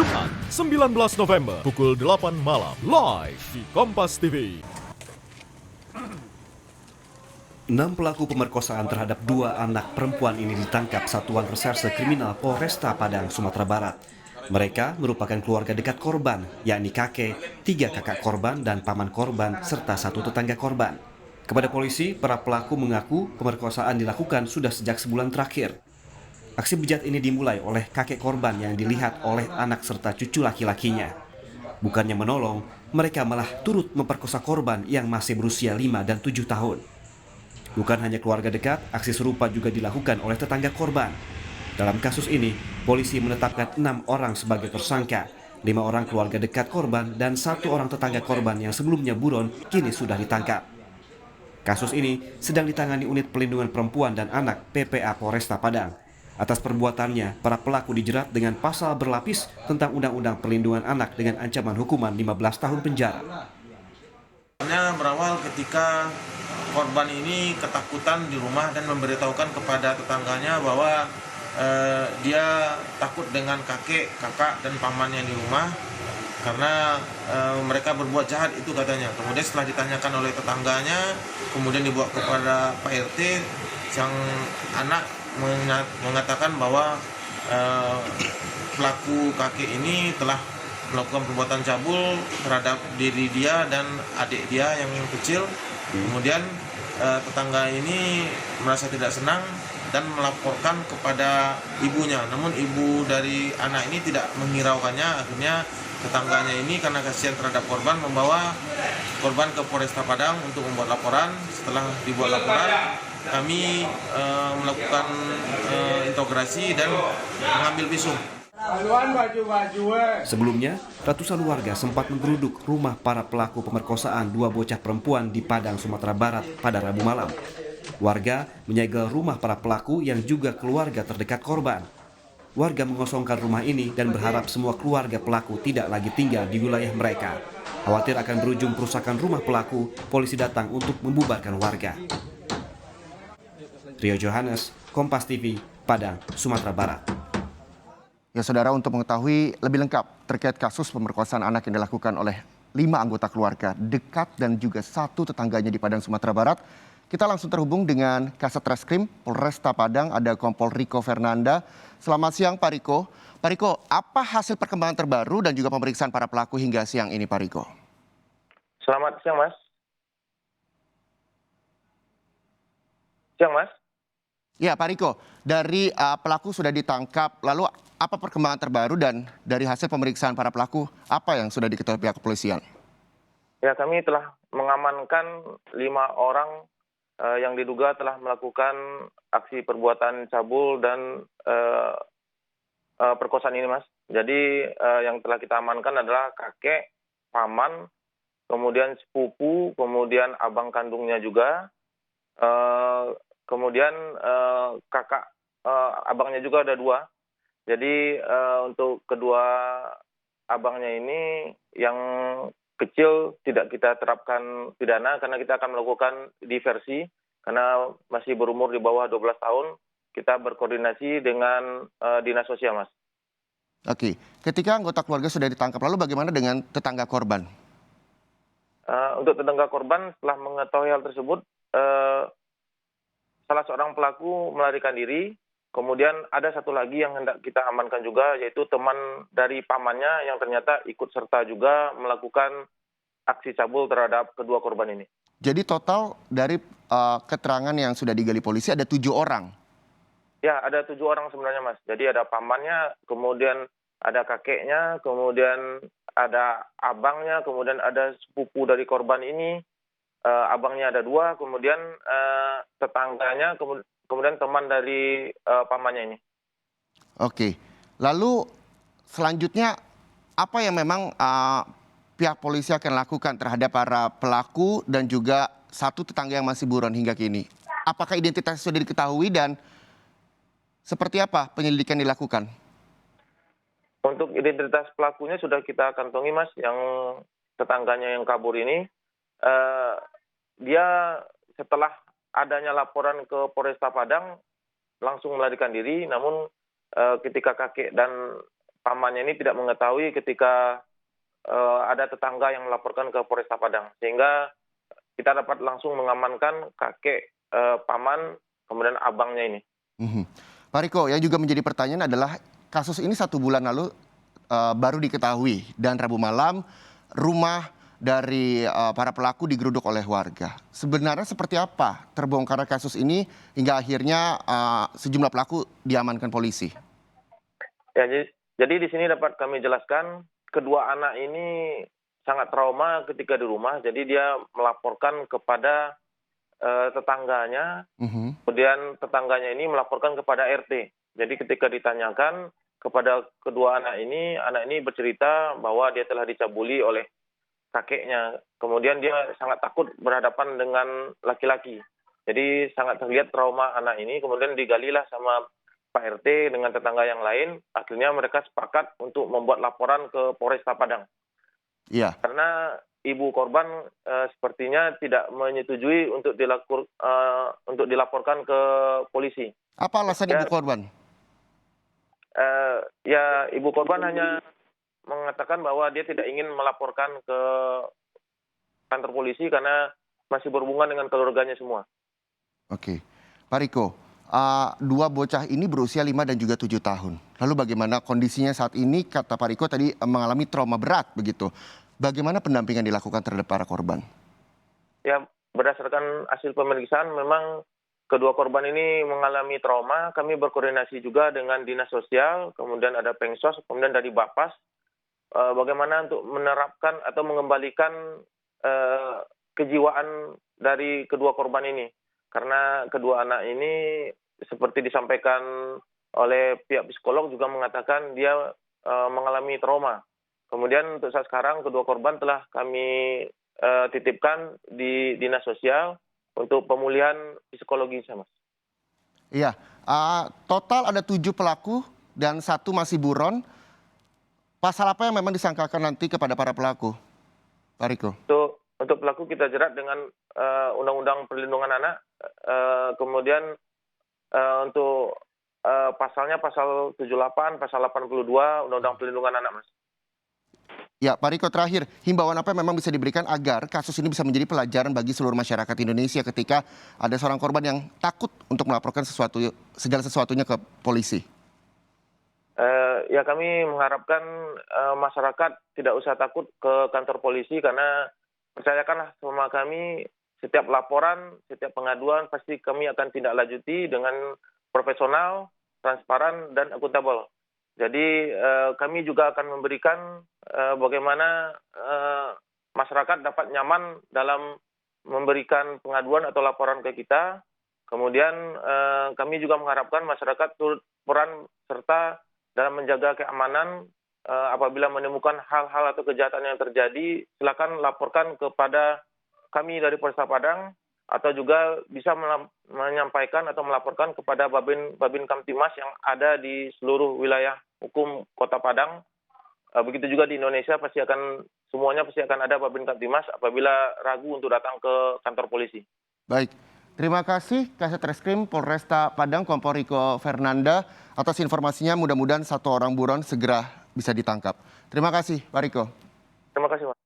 Jumat 19 November pukul 8 malam live di Kompas TV. 6 pelaku pemerkosaan terhadap 2 anak perempuan ini ditangkap Satuan Reserse Kriminal Polresta Padang, Sumatera Barat. Mereka merupakan keluarga dekat korban, yakni kakek, 3 kakak korban dan paman korban, serta 1 tetangga korban. Kepada polisi, para pelaku mengaku pemerkosaan dilakukan sudah sejak sebulan terakhir. Aksi bejat ini dimulai oleh kakek korban yang dilihat oleh anak serta cucu laki-lakinya. Bukannya menolong, mereka malah turut memperkosa korban yang masih berusia 5 dan 7 tahun. Bukan hanya keluarga dekat, aksi serupa juga dilakukan oleh tetangga korban. Dalam kasus ini, polisi menetapkan 6 orang sebagai tersangka, 5 orang keluarga dekat korban dan 1 orang tetangga korban yang sebelumnya buron kini sudah ditangkap. Kasus ini sedang ditangani Unit Pelindungan Perempuan dan Anak PPA Polresta Padang. Atas perbuatannya, para pelaku dijerat dengan pasal berlapis tentang Undang-Undang Perlindungan Anak dengan ancaman hukuman 15 tahun penjara. Berawal ketika korban ini ketakutan di rumah dan memberitahukan kepada tetangganya bahwa dia takut dengan kakek, kakak, dan pamannya di rumah karena mereka berbuat jahat itu katanya. Kemudian setelah ditanyakan oleh tetangganya, kemudian dibawa kepada Pak RT, sang anak mengatakan bahwa pelaku kakek ini telah melakukan perbuatan cabul terhadap diri dia dan adik dia yang kecil. Kemudian tetangga ini merasa tidak senang dan melaporkan kepada ibunya. Namun ibu dari anak ini tidak menghiraukannya. Akhirnya tetangganya ini karena kasihan terhadap korban membawa korban ke Polresta Padang untuk membuat laporan. Setelah dibuat laporan, kami melakukan integrasi dan mengambil visum. Sebelumnya, ratusan warga sempat menggeruduk rumah para pelaku pemerkosaan 2 bocah perempuan di Padang, Sumatera Barat pada Rabu malam. Warga menyegel rumah para pelaku yang juga keluarga terdekat korban. Warga mengosongkan rumah ini dan berharap semua keluarga pelaku tidak lagi tinggal di wilayah mereka. Khawatir akan berujung perusakan rumah pelaku, polisi datang untuk membubarkan warga. Rio Johannes, Kompas TV, Padang, Sumatera Barat. Ya saudara, untuk mengetahui lebih lengkap terkait kasus pemerkosaan anak yang dilakukan oleh 5 anggota keluarga dekat dan juga 1 tetangganya di Padang, Sumatera Barat, kita langsung terhubung dengan Kasat Reskrim Polresta Padang, ada Kompol Riko Fernanda. Selamat siang Pak Riko. Pak Riko, apa hasil perkembangan terbaru dan juga pemeriksaan para pelaku hingga siang ini Pak Riko? Selamat siang, Mas. Siang, Mas. Ya Pak Riko, dari pelaku sudah ditangkap, lalu apa perkembangan terbaru dan dari hasil pemeriksaan para pelaku, apa yang sudah diketahui pihak kepolisian? Ya, kami telah mengamankan 5 orang yang diduga telah melakukan aksi perbuatan cabul dan perkosaan ini, Mas. Jadi yang telah kita amankan adalah kakek, paman, kemudian sepupu, kemudian abang kandungnya juga, kemudian kakak abangnya juga ada 2. Jadi untuk kedua abangnya ini yang kecil tidak kita terapkan pidana karena kita akan melakukan diversi karena masih berumur di bawah 12 tahun. Kita berkoordinasi dengan dinas sosial, Mas. Oke, ketika anggota keluarga sudah ditangkap, lalu bagaimana dengan tetangga korban? Untuk tetangga korban setelah mengetahui hal tersebut, salah seorang pelaku melarikan diri. Kemudian ada 1 lagi yang hendak kita amankan juga, yaitu teman dari pamannya yang ternyata ikut serta juga melakukan aksi cabul terhadap kedua korban ini. Jadi total dari keterangan yang sudah digali polisi ada 7 orang. Ya, ada 7 orang sebenarnya, Mas. Jadi ada pamannya, kemudian ada kakeknya, kemudian ada abangnya, kemudian ada sepupu dari korban ini, abangnya ada 2, kemudian tetangganya, kemudian teman dari pamannya ini. Oke, lalu selanjutnya apa yang memang pihak polisi akan lakukan terhadap para pelaku dan juga 1 tetangga yang masih buron hingga kini? Apakah identitasnya sudah diketahui dan seperti apa penyelidikan dilakukan? Untuk identitas pelakunya sudah kita kantongi, Mas, yang tetangganya yang kabur ini. Dia setelah adanya laporan ke Polresta Padang langsung melarikan diri, namun ketika kakek dan pamannya ini tidak mengetahui ketika ada tetangga yang melaporkan ke Polresta Padang, sehingga kita dapat langsung mengamankan kakek, paman, kemudian abangnya ini. Pak Riko, yang juga menjadi pertanyaan adalah kasus ini 1 bulan lalu baru diketahui dan Rabu malam rumah dari para pelaku digeruduk oleh warga. Sebenarnya seperti apa terbongkar kasus ini hingga akhirnya sejumlah pelaku diamankan polisi? Ya, jadi di sini dapat kami jelaskan, kedua anak ini sangat trauma ketika di rumah, jadi dia melaporkan kepada tetangganya, kemudian tetangganya ini melaporkan kepada RT. Jadi ketika ditanyakan kepada kedua anak ini bercerita bahwa dia telah dicabuli oleh kakeknya. Kemudian dia sangat takut berhadapan dengan laki-laki. Jadi sangat terlihat trauma anak ini, kemudian digalilah sama Pak RT dengan tetangga yang lain, akhirnya mereka sepakat untuk membuat laporan ke Polresta Padang. Iya. Karena ibu korban sepertinya tidak menyetujui untuk dilaporkan ke polisi. Apa alasan ibu korban? Ya, ibu korban hanya mengatakan bahwa dia tidak ingin melaporkan ke kantor polisi karena masih berhubungan dengan keluarganya semua. Oke. Pak Riko, 2 bocah ini berusia 5 dan juga 7 tahun. Lalu bagaimana kondisinya saat ini? Kata Pak Riko tadi mengalami trauma berat begitu. Bagaimana pendampingan dilakukan terhadap para korban? Ya, berdasarkan hasil pemeriksaan memang kedua korban ini mengalami trauma. Kami berkoordinasi juga dengan Dinas Sosial, kemudian ada Pengsos, kemudian dari Bapas. Bagaimana untuk menerapkan atau mengembalikan kejiwaan dari kedua korban ini. Karena kedua anak ini seperti disampaikan oleh pihak psikolog juga mengatakan dia mengalami trauma. Kemudian untuk saat sekarang kedua korban telah kami titipkan di Dinas Sosial untuk pemulihan psikologi, Mas. Iya, total ada 7 pelaku dan 1 masih buron. Pasal apa yang memang disangkakan nanti kepada para pelaku, Pak Riko? Untuk pelaku kita jerat dengan Undang-Undang Perlindungan Anak. Kemudian untuk pasalnya pasal 78, pasal 82 Undang-Undang Perlindungan Anak, Mas. Ya, Pak Riko, terakhir, himbauan apa yang memang bisa diberikan agar kasus ini bisa menjadi pelajaran bagi seluruh masyarakat Indonesia ketika ada seorang korban yang takut untuk melaporkan segala sesuatunya ke polisi? Ya, kami mengharapkan masyarakat tidak usah takut ke kantor polisi karena percayakanlah sama kami, setiap laporan, setiap pengaduan pasti kami akan tindak lanjuti dengan profesional, transparan, dan akuntabel. Jadi kami juga akan memberikan bagaimana masyarakat dapat nyaman dalam memberikan pengaduan atau laporan ke kita. Kemudian kami juga mengharapkan masyarakat turut peran serta dalam menjaga keamanan. Apabila menemukan hal-hal atau kejahatan yang terjadi, silakan laporkan kepada kami dari Polresta Padang atau juga bisa menyampaikan atau melaporkan kepada Babin Kamtimas yang ada di seluruh wilayah hukum Kota Padang. Begitu juga di Indonesia semuanya pasti akan ada Babin Kamtimas apabila ragu untuk datang ke kantor polisi. Baik. Terima kasih Kasat Reskrim Polresta Padang Kompol Riko Fernanda atas informasinya. Mudah-mudahan 1 orang buron segera bisa ditangkap. Terima kasih Pak Riko. Terima kasih, Mas.